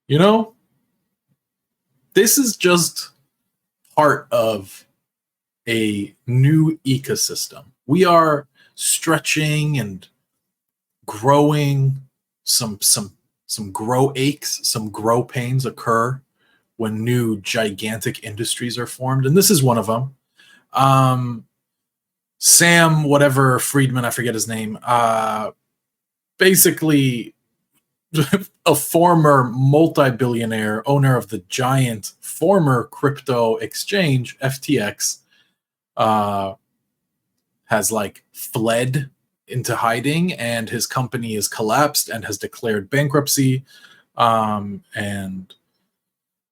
You know, this is just part of a new ecosystem. We are stretching and growing. Some grow aches, some grow pains occur when new gigantic industries are formed, and this is one of them. Sam, whatever Friedman, I forget his name, basically a former multi-billionaire owner of the giant former crypto exchange FTX, has like fled into hiding, and his company is collapsed and has declared bankruptcy. And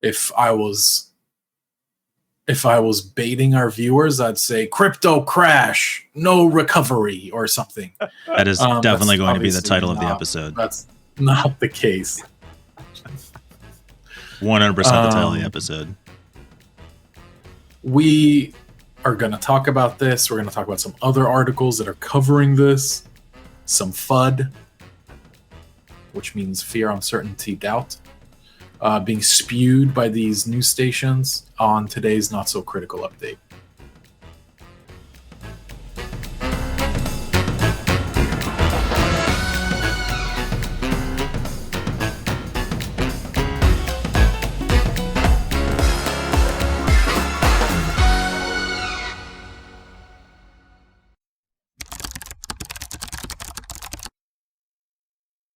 if I was baiting our viewers, I'd say crypto crash, no recovery, or something. That is definitely going to be the title of the episode. That's not the case. 100% the title of the episode. We are going to talk about this. We're going to talk about some other articles that are covering this. Some FUD, which means fear, uncertainty, doubt, being spewed by these news stations on today's Not So Critical update.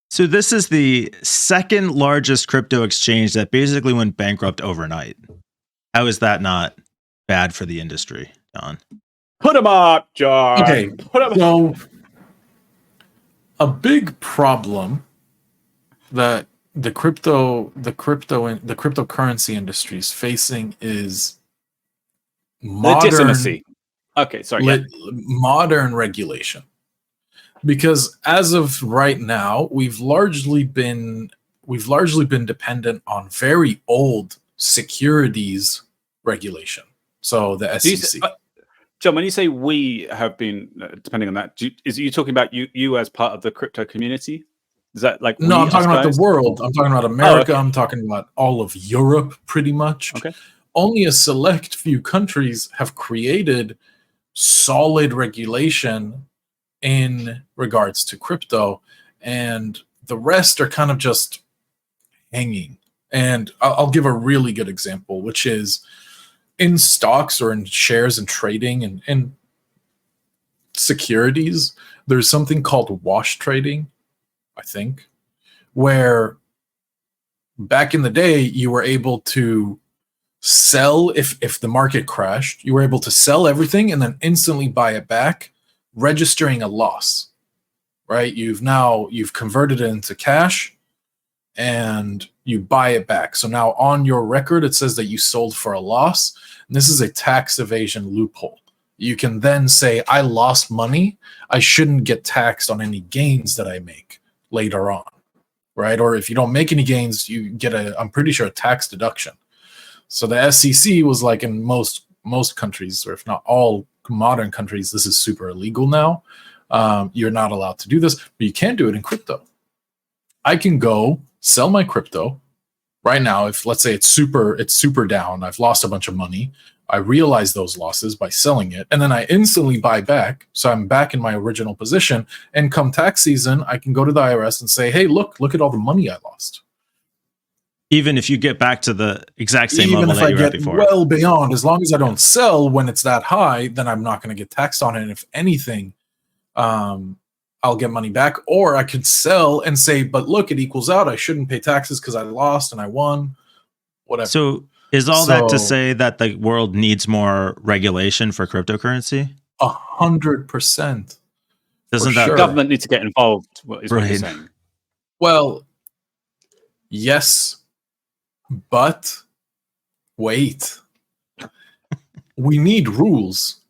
So this is the second largest crypto exchange that basically went bankrupt overnight. How is that not bad for the industry, Jon? Put them up, Jon. Okay, so a big problem that the cryptocurrency industry is facing is legitimacy. Okay, sorry. Modern regulation. Because as of right now, we've largely been dependent on very old securities regulation. So the SEC. Jon, when you say we have been depending on that, is you talking about you as part of the crypto community? Is that like no? I'm talking about the world. I'm talking about America. Oh, okay. I'm talking about all of Europe, pretty much. Okay. Only a select few countries have created solid regulation in regards to crypto, and the rest are kind of just hanging. And I'll give a really good example, which is in stocks or in shares and trading and in securities, there's something called wash trading, I think, where back in the day you were able to sell if the market crashed, you were able to sell everything and then instantly buy it back, registering a loss, right? You've converted it into cash and you buy it back. So now on your record, it says that you sold for a loss. And this is a tax evasion loophole. You can then say, I lost money. I shouldn't get taxed on any gains that I make later on, right? Or if you don't make any gains, you get I'm pretty sure, a tax deduction. So the SEC was like, in most countries, or if not all modern countries, this is super illegal now. You're not allowed to do this, but you can do it in crypto. I can go sell my crypto right now. If let's say it's super down, I've lost a bunch of money. I realize those losses by selling it, and then I instantly buy back. So I'm back in my original position. And come tax season, I can go to the IRS and say, "Hey, look at all the money I lost." Even if you get back to the exact same level that you were at before. Well beyond, as long as I don't sell when it's that high, then I'm not going to get taxed on it. And if anything, I'll get money back. Or I could sell and say, but look, it equals out. I shouldn't pay taxes because I lost and I won. Whatever. So is all that to say that the world needs more regulation for cryptocurrency? 100%. Doesn't that the government need to get involved? Is what you're saying? Well, yes. But wait, we need rules.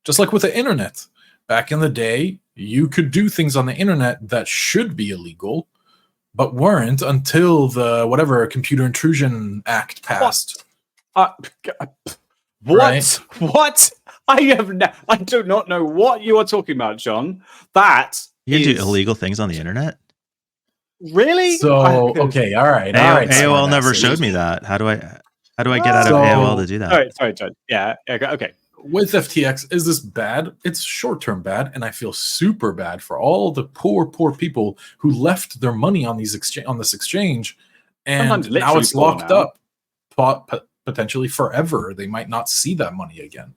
Just like with the internet. Back in the day, you could do things on the internet that should be illegal, but weren't until the whatever Computer Intrusion Act passed. What? Right? What? I do not know what you are talking about, Jon. You can do illegal things on the internet? Really? So okay, all right. AOL never smartasses. showed me that. How do I get out of So- AOL to do that? Sorry, John. Yeah. Okay. With FTX, is this bad? It's short-term bad, and I feel super bad for all the poor people who left their money on this exchange, and Sometimes now literally it's poor locked now. up, potentially forever. They might not see that money again.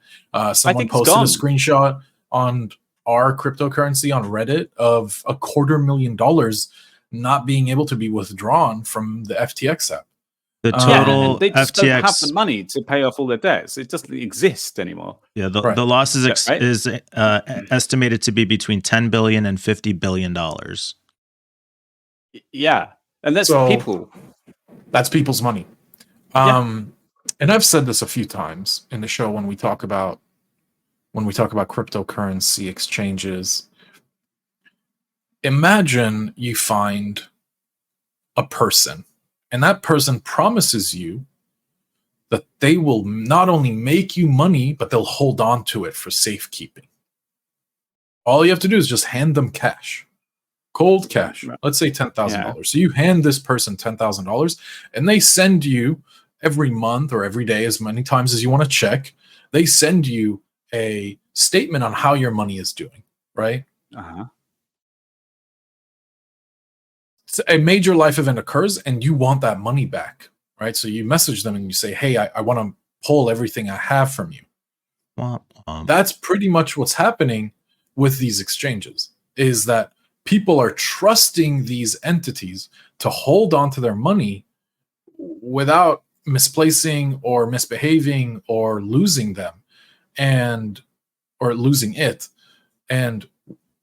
Someone think it's posted a gone. screenshot on our cryptocurrency on Reddit of $250,000 not being able to be withdrawn from the FTX app. The Yeah, total and they just don't have the FTX. money to pay off all their debts. It doesn't exist anymore. Yeah, the Right. loss is Right. is estimated to be between $10 billion and $50 billion. Yeah, and that's So- people. That's people's money. And I've said this a few times in the show when we talk about cryptocurrency exchanges. Imagine you find a person, and that person promises you that they will not only make you money, but they'll hold on to it for safekeeping. All you have to do is just hand them cash. Cold cash. Right. Let's say $10,000. So you hand this person $10,000 and they send you every month or every day, as many times as you want to check, they send you a statement on how your money is doing, right? Uh-huh. So a major life event occurs and you want that money back, right? So you message them and you say, hey, I want to pull everything I have from you. That's pretty much what's happening with these exchanges, is that people are trusting these entities to hold on to their money without misplacing or misbehaving or losing them or losing it. And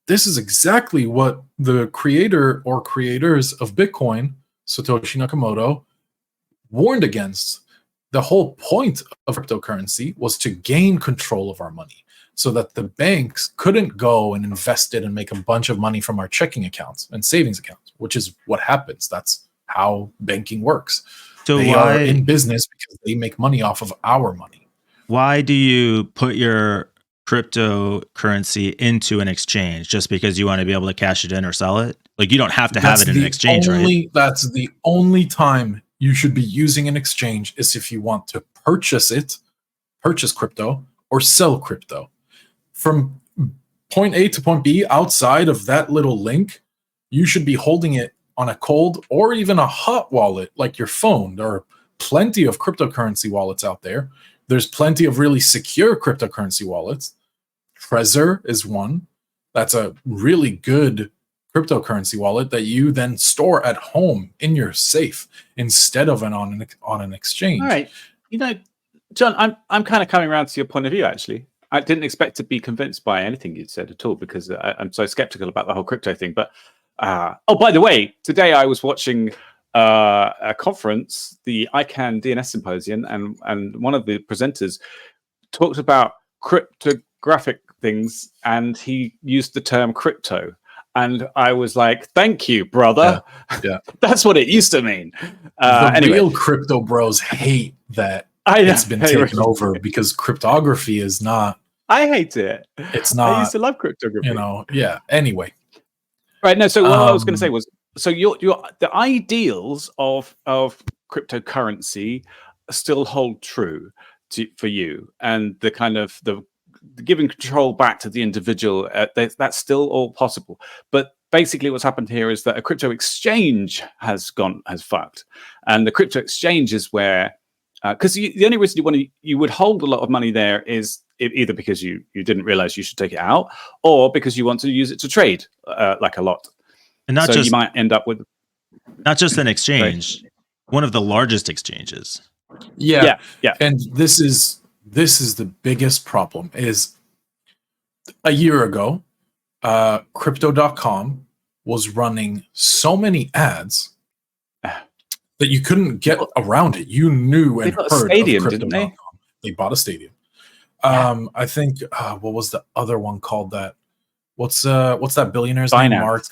this is exactly what the creator or creators of Bitcoin, Satoshi Nakamoto, warned against. The whole point of cryptocurrency was to gain control of our money so that the banks couldn't go and invest it and make a bunch of money from our checking accounts and savings accounts, which is what happens. That's how banking works. So they are in business because they make money off of our money. Why do you put your cryptocurrency into an exchange? Just because you want to be able to cash it in or sell it? Like, you don't have to have it in an exchange, right? That's the only time you should be using an exchange, is if you want to purchase crypto or sell crypto. From point A to point B, outside of that little link, you should be holding it on a cold or even a hot wallet like your phone. There are plenty of cryptocurrency wallets out there. There's plenty of really secure cryptocurrency wallets. Trezor is one. That's a really good cryptocurrency wallet that you then store at home in your safe instead of on an exchange. All right. John, I'm kind of coming around to your point of view, actually. I didn't expect to be convinced by anything you'd said at all, because I'm so skeptical about the whole crypto thing. But by the way, today I was watching a conference, the ICANN DNS Symposium, and one of the presenters talked about cryptographic things, and he used the term crypto. And I was like, thank you, brother. Yeah. That's what it used to mean. The real crypto bros hate that it's been taken over, because cryptography is not. I hate it. It's not. I used to love cryptography. Yeah. Anyway. Right. No. So what I was going to say was, so the ideals of cryptocurrency still hold true for you, and the kind of the giving control back to the individual, that's still all possible. But basically what's happened here is that a crypto exchange has fucked. And the crypto exchange is where, because the only reason you would hold a lot of money there is either because you didn't realize you should take it out, or because you want to use it to trade like a lot. And you might end up with not just an exchange, one of the largest exchanges. Yeah. And this is the biggest problem. Is a year ago, crypto.com was running so many ads that you couldn't get around it. You knew and heard stadium, of didn't crypto.com. They bought a stadium. I think what was the other one called that? What's that billionaire's Binance. name? Mark?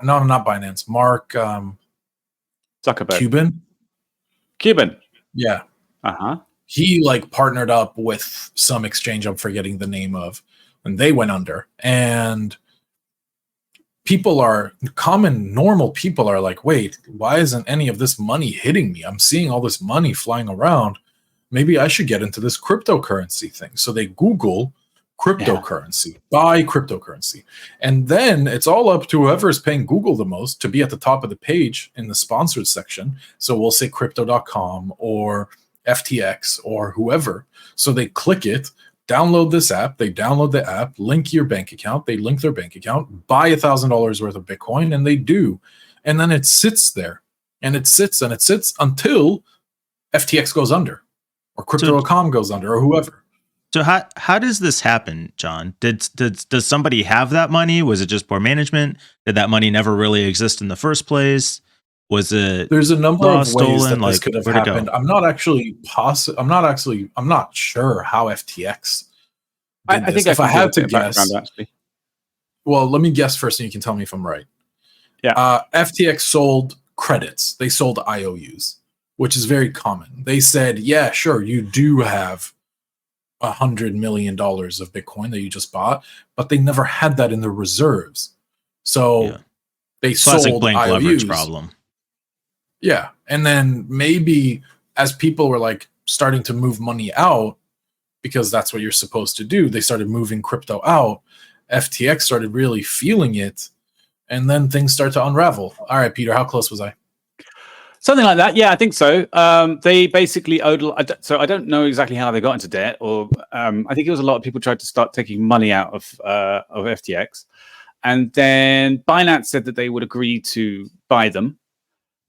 No, not Binance. Mark Zuckerberg. Cuban. Yeah. Uh-huh. He partnered up with some exchange I'm forgetting the name of, and they went under. And normal people are like, wait, why isn't any of this money hitting me? I'm seeing all this money flying around. Maybe I should get into this cryptocurrency thing. So they Google cryptocurrency, buy cryptocurrency. And then it's all up to whoever is paying Google the most to be at the top of the page in the sponsored section. So we'll say crypto.com or FTX or whoever. So they click it, download this app, they download the app, link your bank account, they link their bank account, buy $1,000 worth of Bitcoin, and they do. And then it sits there, and it sits until FTX goes under, or crypto.com goes under, or whoever. So how does this happen, John? Does somebody have that money? Was it just poor management? Did that money never really exist in the first place? Was it? There's a number of ways stolen? that this could have happened. I'm not sure how FTX. I think if I had to guess, actually. Well, let me guess first, and you can tell me if I'm right. Yeah. FTX sold credits. They sold IOUs, which is very common. They said, "Yeah, sure, you do have $100 million of Bitcoin that you just bought," but they never had that in their reserves. So they Classic sold blank IOUs. leverage problem. Yeah. And then maybe as people were like starting to move money out, because that's what you're supposed to do, they started moving crypto out. FTX started really feeling it. And then things start to unravel. All right, Peter, how close was I? Something like that. Yeah, I think so. They basically owed. So I don't know exactly how they got into debt, or I think it was a lot of people tried to start taking money out of FTX, and then Binance said that they would agree to buy them,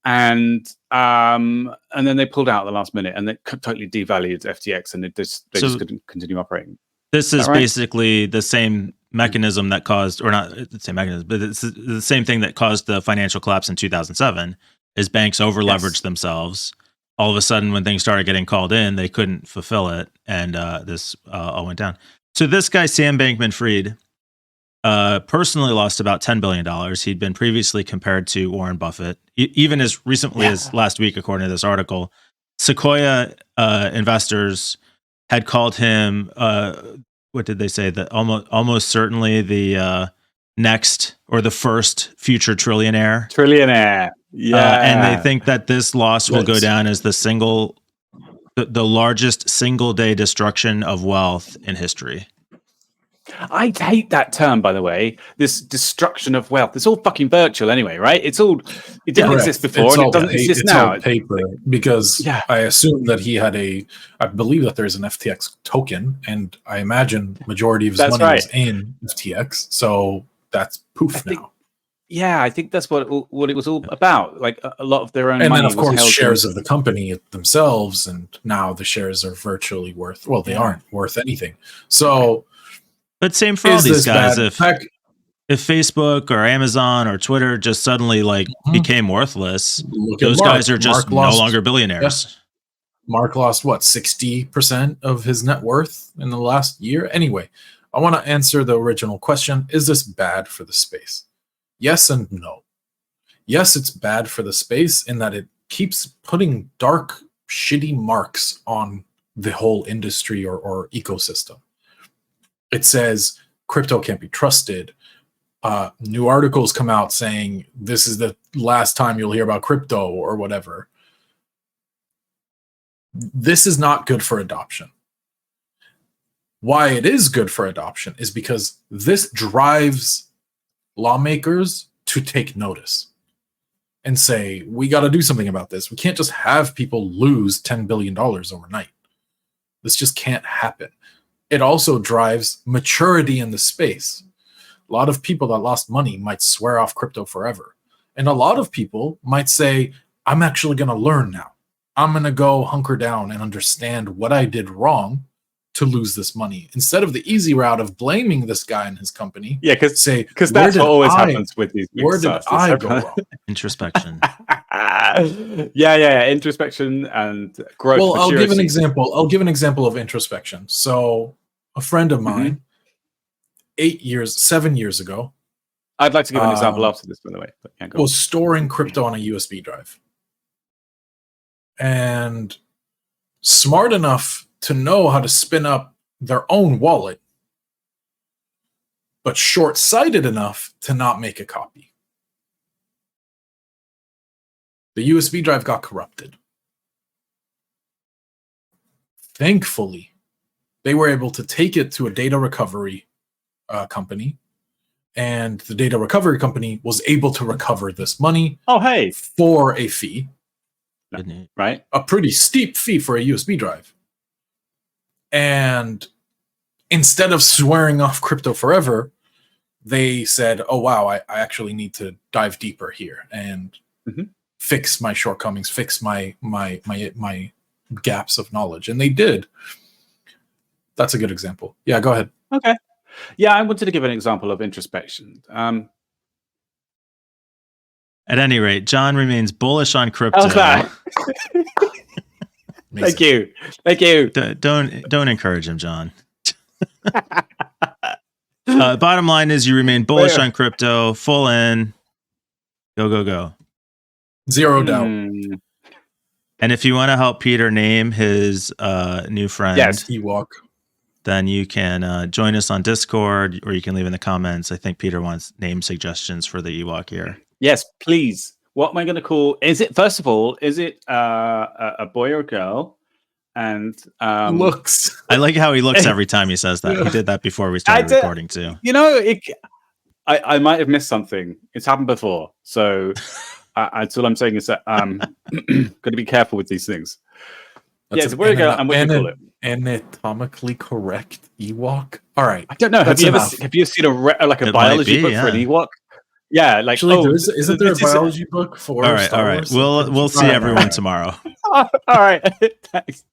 and then they pulled out at the last minute, and they totally devalued FTX, and they just couldn't continue operating. This is basically the same mechanism that caused, or not the same mechanism, but it's the same thing that caused the financial collapse in 2007. Is banks over-leveraged themselves. All of a sudden, when things started getting called in, they couldn't fulfill it, and this all went down. So this guy, Sam Bankman-Fried, personally lost about $10 billion. He'd been previously compared to Warren Buffett. Even as recently as last week, according to this article, Sequoia investors had called him, what did they say? That almost certainly the next or the first future trillionaire. Yeah. And they think that this loss will go down as the largest single day destruction of wealth in history. I hate that term, by the way. This destruction of wealth. It's all fucking virtual anyway, right? It didn't exist before, and it doesn't exist now. It's all paper, because I assume that I believe that there's an FTX token, and I imagine majority of his money is in FTX. So that's poof now. I think that's what it was all about. Like a lot of their own and money. And then, of course, was shares of the company themselves, and now the shares are virtually worth. Well, they aren't worth anything. So, but same for all these guys. If Facebook or Amazon or Twitter just suddenly became worthless, those guys are just no longer billionaires. Yeah. Mark lost 60% of his net worth in the last year. Anyway, I want to answer the original question: is this bad for the space? Yes and no. Yes, it's bad for the space in that it keeps putting dark, shitty marks on the whole industry or ecosystem. It says crypto can't be trusted. New articles come out saying this is the last time you'll hear about crypto or whatever. This is not good for adoption. Why it is good for adoption is because this drives lawmakers to take notice and say, we got to do something about this. We can't just have people lose $10 billion overnight. This just can't happen. It also drives maturity in the space. A lot of people that lost money might swear off crypto forever. And a lot of people might say, I'm actually going to learn now. I'm going to go hunker down and understand what I did wrong to lose this money, instead of the easy route of blaming this guy and his company. Yeah, because that's what always happens with these. Where did I go wrong? Introspection. Introspection and growth. Well, I'll give an example of introspection. So, a friend of mine, 7 years ago, I'd like to give an example after this, by the way. But was storing crypto on a USB drive, and smart enough to know how to spin up their own wallet, but short-sighted enough to not make a copy. The USB drive got corrupted. Thankfully, they were able to take it to a data recovery company, and the data recovery company was able to recover this money Oh, hey. for a fee, Right? a pretty steep fee for a USB drive. And instead of swearing off crypto forever, they said, oh, wow, I actually need to dive deeper here and fix my shortcomings, fix my gaps of knowledge. And they did. That's a good example. Yeah, go ahead. Okay. Yeah, I wanted to give an example of introspection. At any rate, Jon remains bullish on crypto. How's that? Thank you. Thank you. Don't encourage him, Jon. Bottom line is you remain bullish on crypto, full in, go. Zero doubt. And if you want to help Peter name his new friend, Ewok, then you can join us on Discord, or you can leave in the comments. I think Peter wants name suggestions for the Ewok here. Yes, please. What am I going to call? Is it, first of all, is it a boy or a girl? And looks. I like how he looks every time he says that. He did that before we started recording too. You know, I might have missed something. It's happened before, so that's all I'm saying is that got to be careful with these things. That's it's a boy or girl, and what do you call it? Anatomically correct Ewok. All right. I don't know. Have you seen a biology book for an Ewok? Yeah, like actually, isn't there a biology book for? All right. We'll see everyone tomorrow. All right. Thanks.